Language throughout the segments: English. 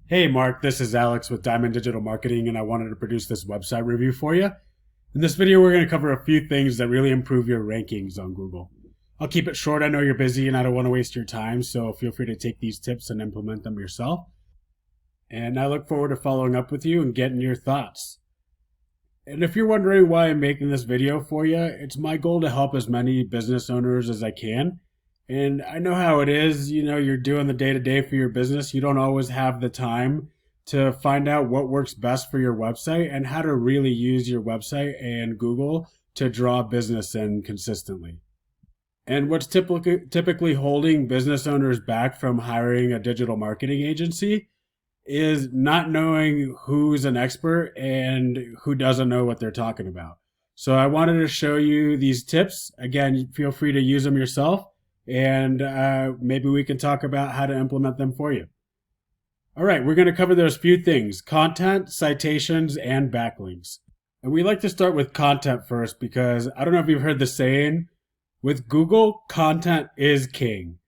Hey Mark, this is Alex with Diamond Digital Marketing, and I wanted to produce this website review for you. In this video, we're going to cover a few things that really improve your rankings on Google. I'll keep it short. I know you're busy and I don't want to waste your time, so feel free to take these tips and implement them yourself. And I look forward to following up with you and getting your thoughts. And if you're wondering why I'm making this video for you, it's my goal to help as many business owners as I can. And I know how it is, you're doing the day-to-day for your business. You don't always have the time to find out what works best for your website and how to really use your website and Google to draw business in consistently. And what's typically holding business owners back from hiring a digital marketing agency is not knowing who's an expert and who doesn't know what they're talking about. So I wanted to show you these tips. Again, feel free to use them yourself, and maybe we can talk about how to implement them for you. All right, we're going to cover those few things: content, citations, and backlinks. And we like to start with content first because I don't know if you've heard the saying, with Google, content is king.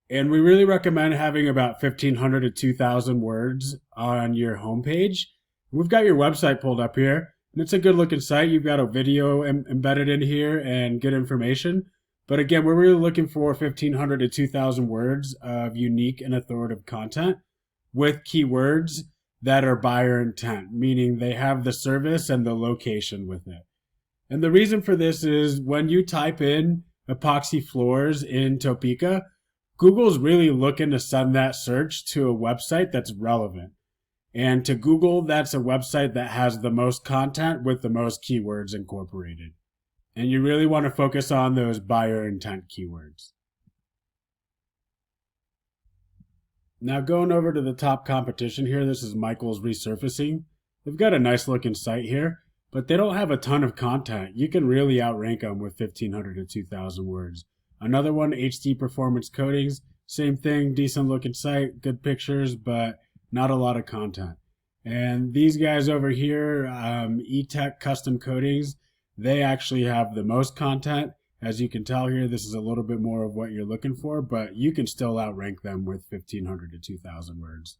And we really recommend having about 1,500 to 2,000 words on your homepage. We've got your website pulled up here, and it's a good looking site. You've got a video embedded in here and good information. But again, we're really looking for 1,500 to 2,000 words of unique and authoritative content with keywords that are buyer intent, meaning they have the service and the location with it. And the reason for this is when you type in epoxy floors in Topeka, Google's really looking to send that search to a website that's relevant. And to Google, that's a website that has the most content with the most keywords incorporated. And you really want to focus on those buyer intent keywords. Now going over to the top competition here, this is Michael's Resurfacing. They've got a nice looking site here, but they don't have a ton of content. You can really outrank them with 1,500 to 2,000 words. Another one, HD Performance Coatings, same thing, decent looking site, good pictures, but not a lot of content. And these guys over here, E-Tech Custom Coatings, they actually have the most content. As you can tell here, this is a little bit more of what you're looking for, but you can still outrank them with 1,500 to 2,000 words.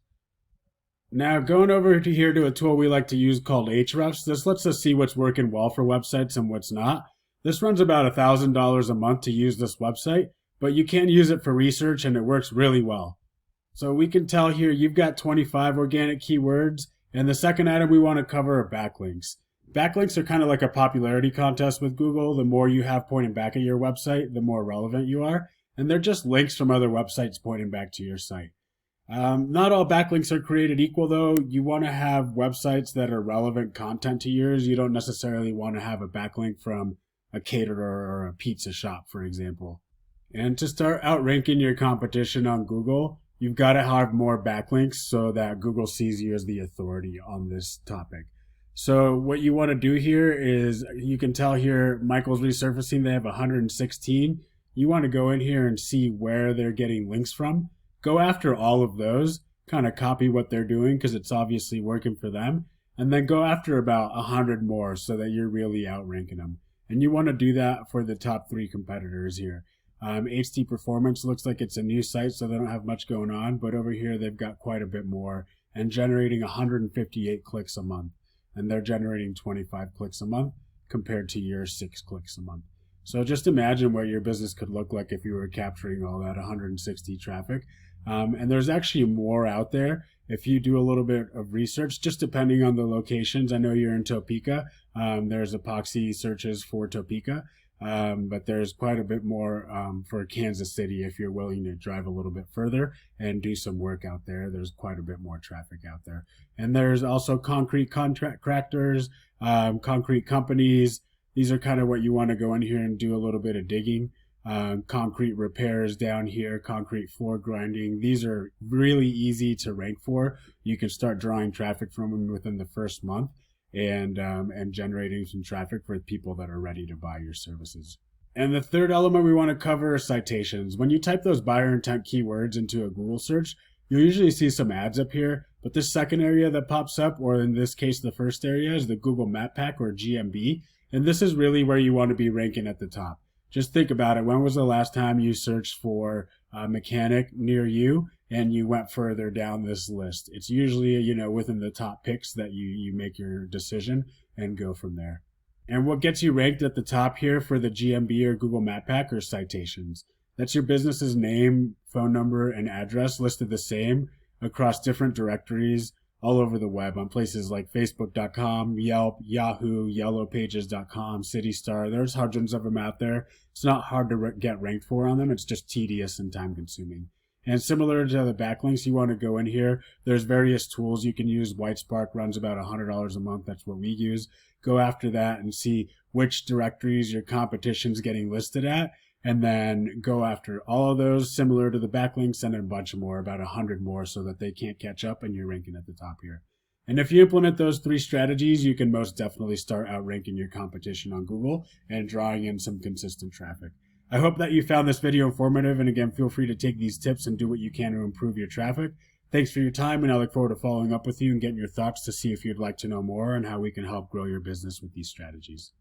Now going over to here to a tool we like to use called Ahrefs. This lets us see what's working well for websites and what's not. This runs about $1,000 a month to use this website, but you can use it for research and it works really well. So we can tell here you've got 25 organic keywords, and the second item we want to cover are backlinks. Backlinks are kind of like a popularity contest with Google. The more you have pointing back at your website, the more relevant you are, and they're just links from other websites pointing back to your site. Not all backlinks are created equal though. You want to have websites that are relevant content to yours. You don't necessarily want to have a backlink from a caterer or a pizza shop, for example. And to start outranking your competition on Google, you've got to have more backlinks so that Google sees you as the authority on this topic. So what you want to do here is, you can tell here, Michael's Resurfacing, they have 116. You want to go in here and see where they're getting links from. Go after all of those, kind of copy what they're doing because it's obviously working for them. And then go after about 100 more so that you're really outranking them. And you want to do that for the top 3 competitors here. HD Performance looks like it's a new site, so they don't have much going on. But over here, they've got quite a bit more and generating 158 clicks a month. And they're generating 25 clicks a month compared to your 6 clicks a month. So just imagine what your business could look like if you were capturing all that 160 traffic. And there's actually more out there if you do a little bit of research, just depending on the locations. I know you're in Topeka. There's epoxy searches for Topeka, but there's quite a bit more for Kansas City if you're willing to drive a little bit further and do some work out there. There's quite a bit more traffic out there. And there's also concrete contractors, concrete companies. These are kind of what you want to go in here and do a little bit of digging. Concrete repairs down here, concrete floor grinding. These are really easy to rank for. You can start drawing traffic from them within the first month and generating some traffic for people that are ready to buy your services. And the third element we want to cover are citations. When you type those buyer intent keywords into a Google search, you'll usually see some ads up here, but this second area that pops up, or in this case the first area, is the Google Map Pack, or GMB, and this is really where you want to be ranking at the top. Just think about it. When was the last time you searched for a mechanic near you and you went further down this list. It's usually, within the top picks that you make your decision and go from there. And what gets you ranked at the top here for the GMB or Google Map Pack are citations. That's your business's name, phone number, and address listed the same across different directories all over the web on places like Facebook.com, Yelp, Yahoo, YellowPages.com, CityStar. There's hundreds of them out there. It's not hard to get ranked for on them. It's just tedious and time consuming. And similar to the backlinks, you want to go in here. There's various tools you can use. WhiteSpark runs about $100 a month. That's what we use. Go after that and see which directories your competition's getting listed at, and then go after all of those similar to the backlinks and a bunch more, about 100 more, so that they can't catch up and you're ranking at the top here. And if you implement those 3 strategies, you can most definitely start outranking your competition on Google and drawing in some consistent traffic. I hope that you found this video informative, and again, feel free to take these tips and do what you can to improve your traffic. Thanks for your time, and I look forward to following up with you and getting your thoughts to see if you'd like to know more and how we can help grow your business with these strategies.